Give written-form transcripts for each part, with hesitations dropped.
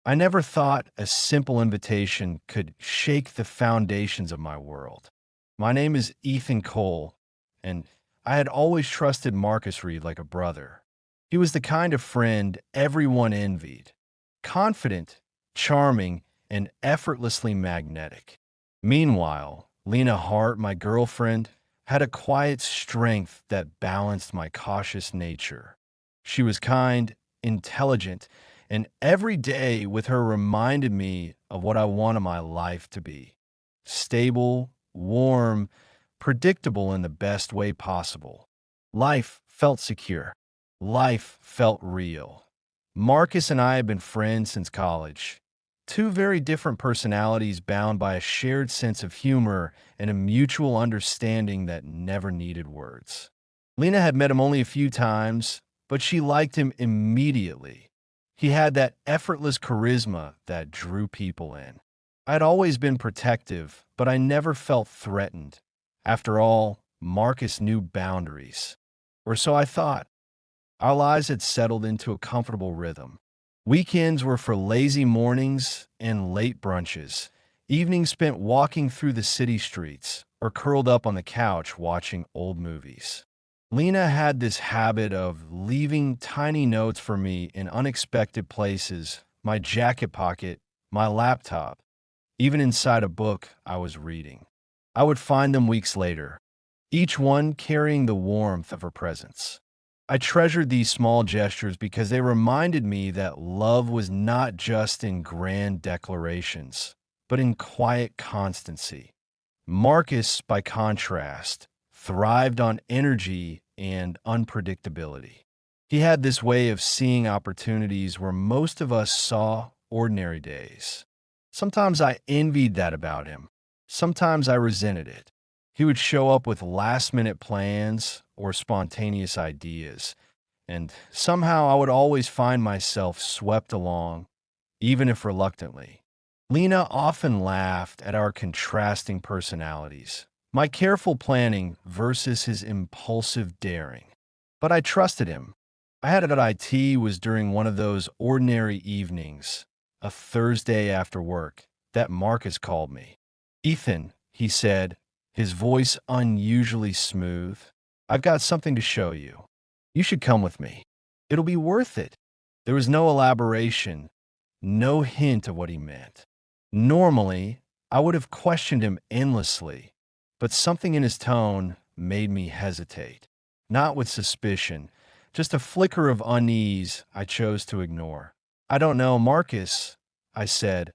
I never thought a simple invitation could shake the foundations of my world. My name is Ethan Cole, and I had always trusted Marcus Reed like a brother. He was the kind of friend everyone envied, confident, charming, and effortlessly magnetic. Meanwhile, Lena Hart, my girlfriend, had a quiet strength that balanced my cautious nature. She was kind, intelligent, and every day with her reminded me of what I wanted my life to be: stable, warm, predictable in the best way possible. Life felt secure. Life felt real. Marcus and I had been friends since college. Two very different personalities bound by a shared sense of humor and a mutual understanding that never needed words. Lena had met him only a few times, but she liked him immediately. He had that effortless charisma that drew people in. I'd always been protective, but I never felt threatened. After all, Marcus knew boundaries. Or so I thought. Our lives had settled into a comfortable rhythm. Weekends were for lazy mornings and late brunches, evenings spent walking through the city streets or curled up on the couch watching old movies. Lena had this habit of leaving tiny notes for me in unexpected places: my jacket pocket, my laptop, even inside a book I was reading. I would find them weeks later, each one carrying the warmth of her presence. I treasured these small gestures because they reminded me that love was not just in grand declarations, but in quiet constancy. Marcus, by contrast, thrived on energy and unpredictability. He had this way of seeing opportunities where most of us saw ordinary days. Sometimes I envied that about him. Sometimes I resented it. He would show up with last minute plans or spontaneous ideas, and somehow I would always find myself swept along, even if reluctantly. Lena often laughed at our contrasting personalities, my careful planning versus his impulsive daring. But I trusted him. I had it at IT was during one of those ordinary evenings, a Thursday after work, that Marcus called me. "Ethan," he said, his voice unusually smooth, "I've got something to show you. You should come with me. It'll be worth it." There was no elaboration, no hint of what he meant. Normally, I would have questioned him endlessly, but something in his tone made me hesitate. Not with suspicion, just a flicker of unease I chose to ignore. "I don't know, Marcus," I said,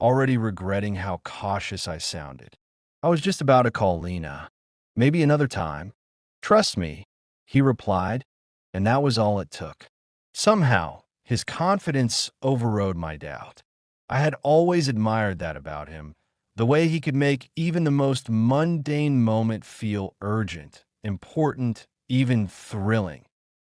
already regretting how cautious I sounded. "I was just about to call Lena. Maybe another time." "Trust me," he replied, and that was all it took. Somehow, his confidence overrode my doubt. I had always admired that about him, the way he could make even the most mundane moment feel urgent, important, even thrilling.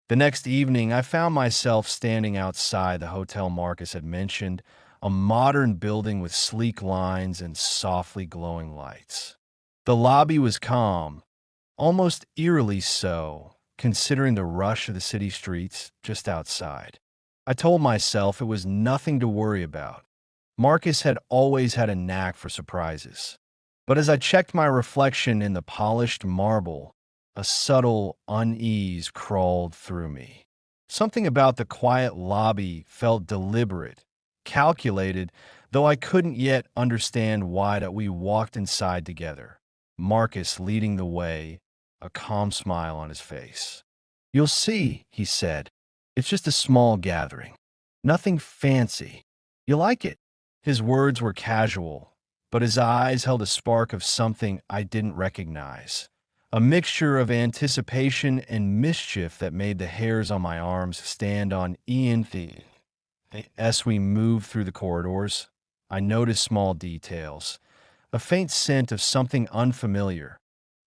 The next evening, I found myself standing outside the hotel Marcus had mentioned, a modern building with sleek lines and softly glowing lights. The lobby was calm, almost eerily so, considering the rush of the city streets just outside. I told myself it was nothing to worry about. Marcus had always had a knack for surprises. But as I checked my reflection in the polished marble, a subtle unease crawled through me. Something about the quiet lobby felt deliberate, calculated, though I couldn't yet understand why that we walked inside together, Marcus leading the way, a calm smile on his face. "You'll see," he said. "It's just a small gathering. Nothing fancy. You'll like it." His words were casual, but his eyes held a spark of something I didn't recognize, a mixture of anticipation and mischief that made the hairs on my arms stand on end. As we moved through the corridors, I noticed small details, a faint scent of something unfamiliar,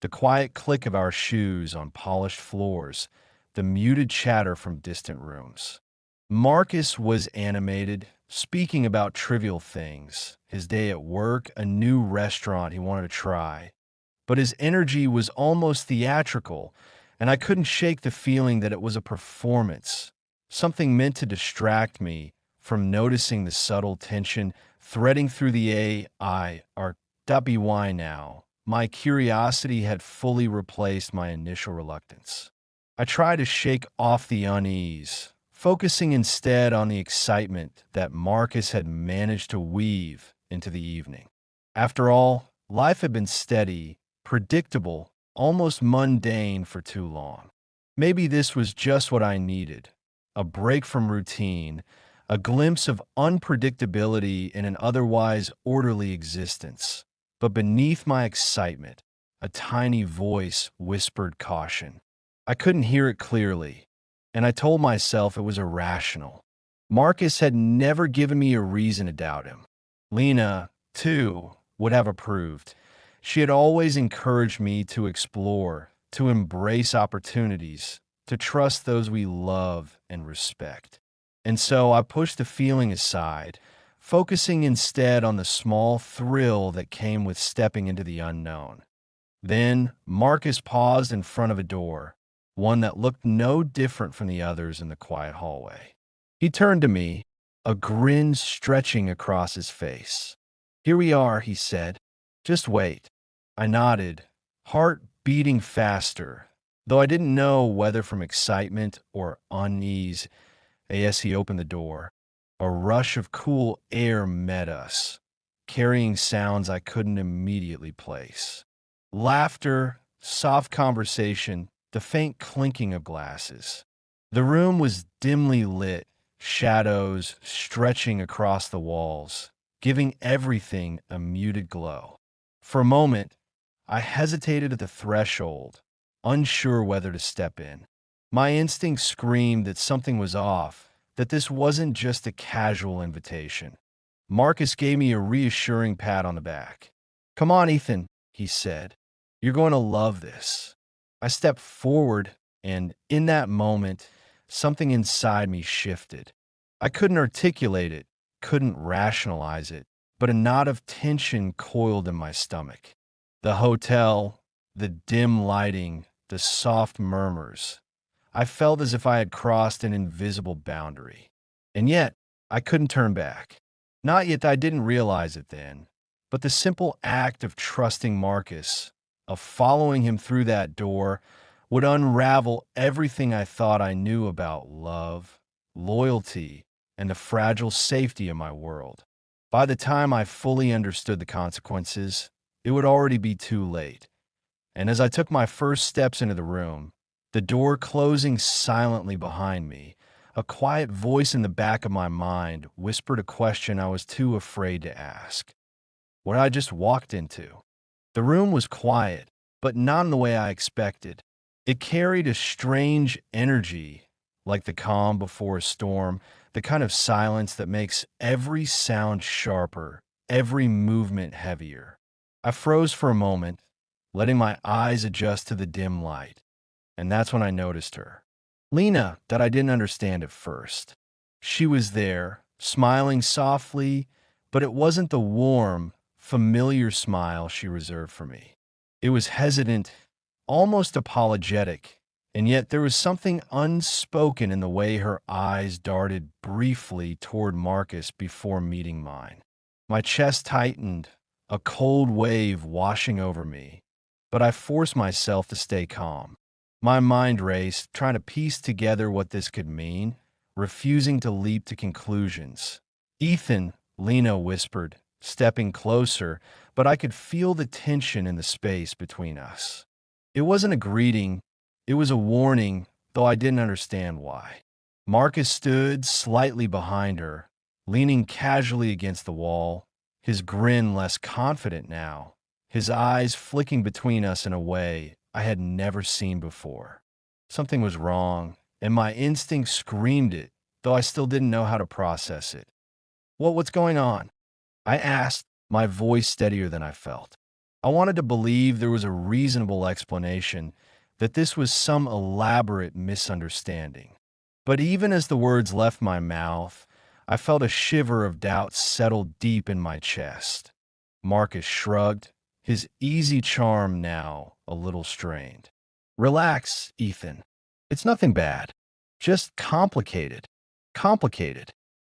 the quiet click of our shoes on polished floors, the muted chatter from distant rooms. Marcus was animated, speaking about trivial things, his day at work, a new restaurant he wanted to try. But his energy was almost theatrical, and I couldn't shake the feeling that it was a performance, something meant to distract me from noticing the subtle tension threading through the AI or WY now. My curiosity had fully replaced my initial reluctance. I tried to shake off the unease, focusing instead on the excitement that Marcus had managed to weave into the evening. After all, life had been steady, predictable, almost mundane for too long. Maybe this was just what I needed, a break from routine, a glimpse of unpredictability in an otherwise orderly existence. But beneath my excitement, a tiny voice whispered caution. I couldn't hear it clearly, and I told myself it was irrational. Marcus had never given me a reason to doubt him. Lena, too, would have approved. She had always encouraged me to explore, to embrace opportunities, to trust those we love and respect. And so I pushed the feeling aside, focusing instead on the small thrill that came with stepping into the unknown. Then Marcus paused in front of a door, one that looked no different from the others in the quiet hallway. He turned to me, a grin stretching across his face. "Here we are," he said. "Just wait." I nodded, heart beating faster, though I didn't know whether from excitement or unease. As he opened the door, a rush of cool air met us, carrying sounds I couldn't immediately place. Laughter, soft conversation, the faint clinking of glasses. The room was dimly lit, shadows stretching across the walls, giving everything a muted glow. For a moment, I hesitated at the threshold, unsure whether to step in. My instinct screamed that something was off, that this wasn't just a casual invitation. Marcus gave me a reassuring pat on the back. "Come on, Ethan," he said. "You're going to love this." I stepped forward, and in that moment, something inside me shifted. I couldn't articulate it, couldn't rationalize it, but a knot of tension coiled in my stomach. The hotel, the dim lighting, the soft murmurs. I felt as if I had crossed an invisible boundary. And yet, I couldn't turn back. Not yet, I didn't realize it then, but the simple act of trusting Marcus, of following him through that door, would unravel everything I thought I knew about love, loyalty, and the fragile safety of my world. By the time I fully understood the consequences, it would already be too late. And as I took my first steps into the room, the door closing silently behind me, a quiet voice in the back of my mind whispered a question I was too afraid to ask. What I just walked into. The room was quiet, but not in the way I expected. It carried a strange energy, like the calm before a storm, the kind of silence that makes every sound sharper, every movement heavier. I froze for a moment, letting my eyes adjust to the dim light. And that's when I noticed her. Lena, that I didn't understand at first. She was there, smiling softly, but it wasn't the warm, familiar smile she reserved for me. It was hesitant, almost apologetic, and yet there was something unspoken in the way her eyes darted briefly toward Marcus before meeting mine. My chest tightened, a cold wave washing over me, but I forced myself to stay calm. My mind raced, trying to piece together what this could mean, refusing to leap to conclusions. "Ethan," Lena whispered, stepping closer, but I could feel the tension in the space between us. It wasn't a greeting, it was a warning, though I didn't understand why. Marcus stood slightly behind her, leaning casually against the wall, his grin less confident now, his eyes flicking between us in a way I had never seen before. Something was wrong, and my instinct screamed it, though I still didn't know how to process it. What's going on?" I asked, my voice steadier than I felt. I wanted to believe there was a reasonable explanation, that this was some elaborate misunderstanding. But even as the words left my mouth, I felt a shiver of doubt settle deep in my chest. Marcus shrugged, his easy charm now a little strained. "Relax, Ethan. It's nothing bad. Just complicated. Complicated."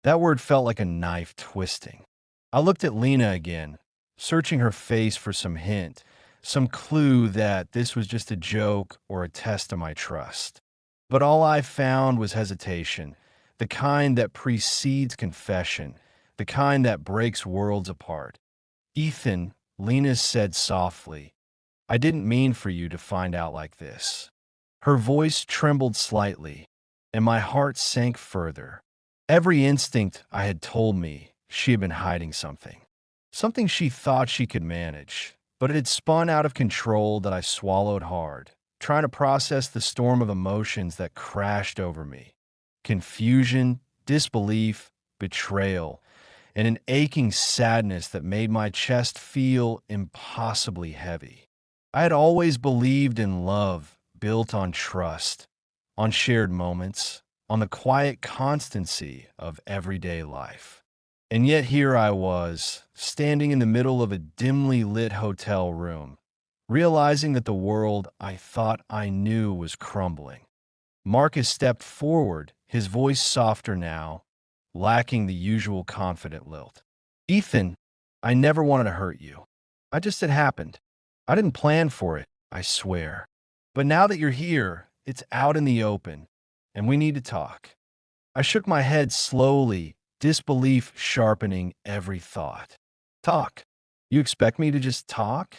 That word felt like a knife twisting. I looked at Lena again, searching her face for some hint, some clue that this was just a joke or a test of my trust. But all I found was hesitation, the kind that precedes confession, the kind that breaks worlds apart. Ethan, Lena said softly, I didn't mean for you to find out like this. Her voice trembled slightly, and my heart sank further. Every instinct I had told me she had been hiding something. Something she thought she could manage, but it had spun out of control that I swallowed hard, trying to process the storm of emotions that crashed over me. Confusion, disbelief, betrayal, and an aching sadness that made my chest feel impossibly heavy. I had always believed in love built on trust, on shared moments, on the quiet constancy of everyday life. And yet here I was, standing in the middle of a dimly lit hotel room, realizing that the world I thought I knew was crumbling. Marcus stepped forward, his voice softer now, lacking the usual confident lilt. Ethan, I never wanted to hurt you. I just had happened. I didn't plan for it, I swear. But now that you're here, it's out in the open, and we need to talk. I shook my head slowly, disbelief sharpening every thought. Talk? You expect me to just talk?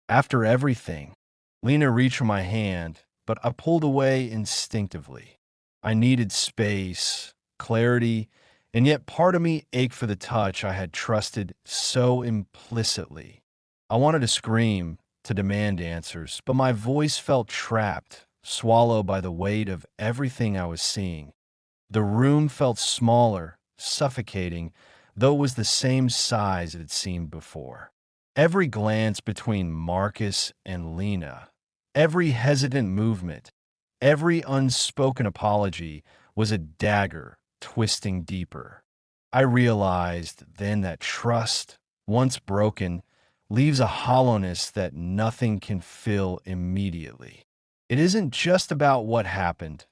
After everything? Lena reached for my hand, but I pulled away instinctively. I needed space, clarity, and yet part of me ached for the touch I had trusted so implicitly. I wanted to scream, to demand answers, but my voice felt trapped, swallowed by the weight of everything I was seeing. The room felt smaller, suffocating, though it was the same size it had seemed before. Every glance between Marcus and Lena, every hesitant movement, every unspoken apology was a dagger twisting deeper. I realized then that trust, once broken, leaves a hollowness that nothing can fill immediately. It isn't just about what happened,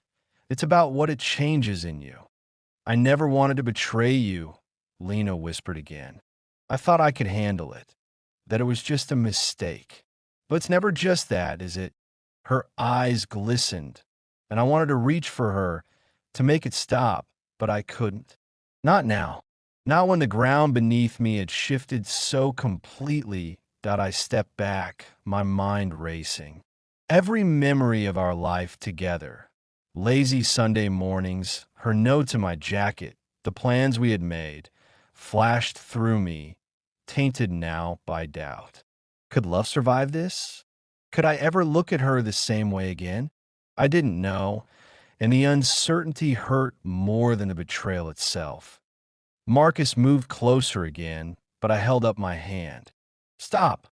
it's about what it changes in you. I never wanted to betray you, Lena whispered again. I thought I could handle it, that it was just a mistake. But it's never just that, is it? Her eyes glistened, and I wanted to reach for her to make it stop, but I couldn't. Not now. Not when the ground beneath me had shifted so completely that I stepped back, my mind racing. Every memory of our life together, lazy Sunday mornings, her notes in my jacket, the plans we had made, flashed through me, tainted now by doubt. Could love survive this? Could I ever look at her the same way again? I didn't know, and the uncertainty hurt more than the betrayal itself. Marcus moved closer again, but I held up my hand. Stop,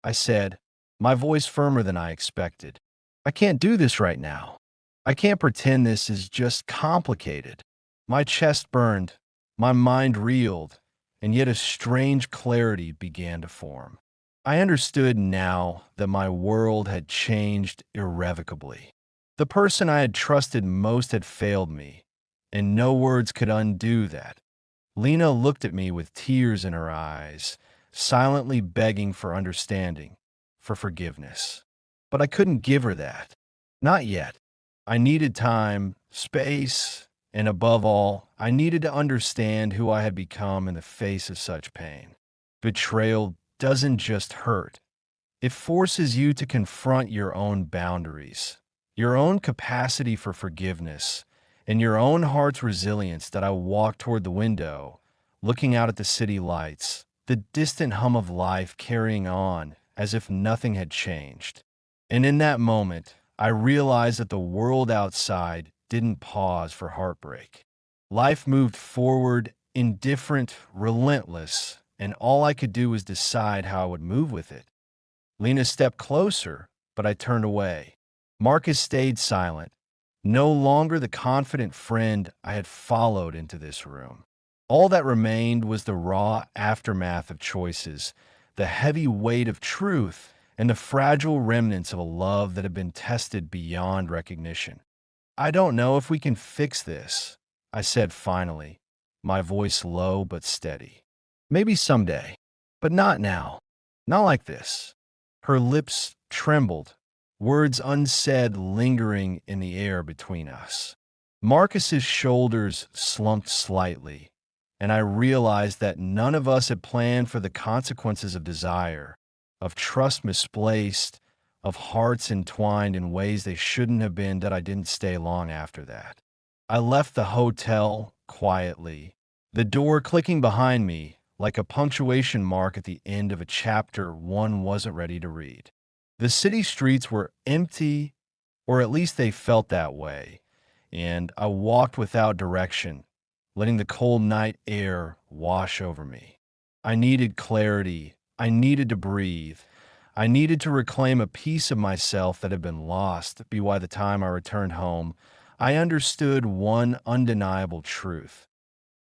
I said, my voice firmer than I expected. I can't do this right now. I can't pretend this is just complicated. My chest burned, my mind reeled, and yet a strange clarity began to form. I understood now that my world had changed irrevocably. The person I had trusted most had failed me, and no words could undo that. Lena looked at me with tears in her eyes, silently begging for understanding, for forgiveness. But I couldn't give her that. Not yet. I needed time, space, and above all, I needed to understand who I had become in the face of such pain. Betrayal doesn't just hurt. It forces you to confront your own boundaries, your own capacity for forgiveness, and your own heart's resilience. That I walked toward the window, looking out at the city lights, the distant hum of life carrying on as if nothing had changed. And in that moment, I realized that the world outside didn't pause for heartbreak. Life moved forward, indifferent, relentless, and all I could do was decide how I would move with it. Lena stepped closer, but I turned away. Marcus stayed silent, no longer the confident friend I had followed into this room. All that remained was the raw aftermath of choices, the heavy weight of truth, and the fragile remnants of a love that had been tested beyond recognition. I don't know if we can fix this, I said finally, my voice low but steady. Maybe someday, but not now. Not like this. Her lips trembled, words unsaid lingering in the air between us. Marcus's shoulders slumped slightly, and I realized that none of us had planned for the consequences of desire, of trust misplaced, of hearts entwined in ways they shouldn't have been, that I didn't stay long after that. I left the hotel quietly, the door clicking behind me like a punctuation mark at the end of a chapter one wasn't ready to read. The city streets were empty, or at least they felt that way, and I walked without direction, letting the cold night air wash over me. I needed clarity. I needed to breathe. I needed to reclaim a piece of myself that had been lost. By the time I returned home, I understood one undeniable truth.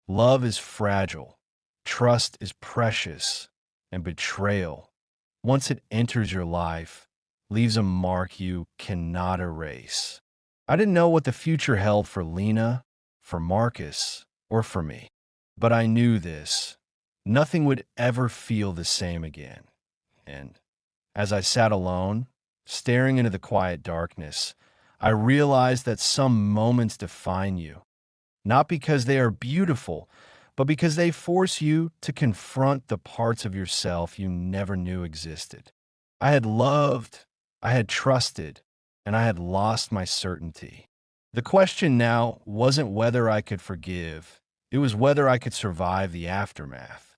Love is fragile, trust is precious, and betrayal, once it enters your life, leaves a mark you cannot erase. I didn't know what the future held for Lena, for Marcus, or for me, but I knew this. Nothing would ever feel the same again. And as I sat alone, staring into the quiet darkness, I realized that some moments define you, not because they are beautiful, but because they force you to confront the parts of yourself you never knew existed. I had loved, I had trusted, and I had lost my certainty. The question now wasn't whether I could forgive, it was whether I could survive the aftermath.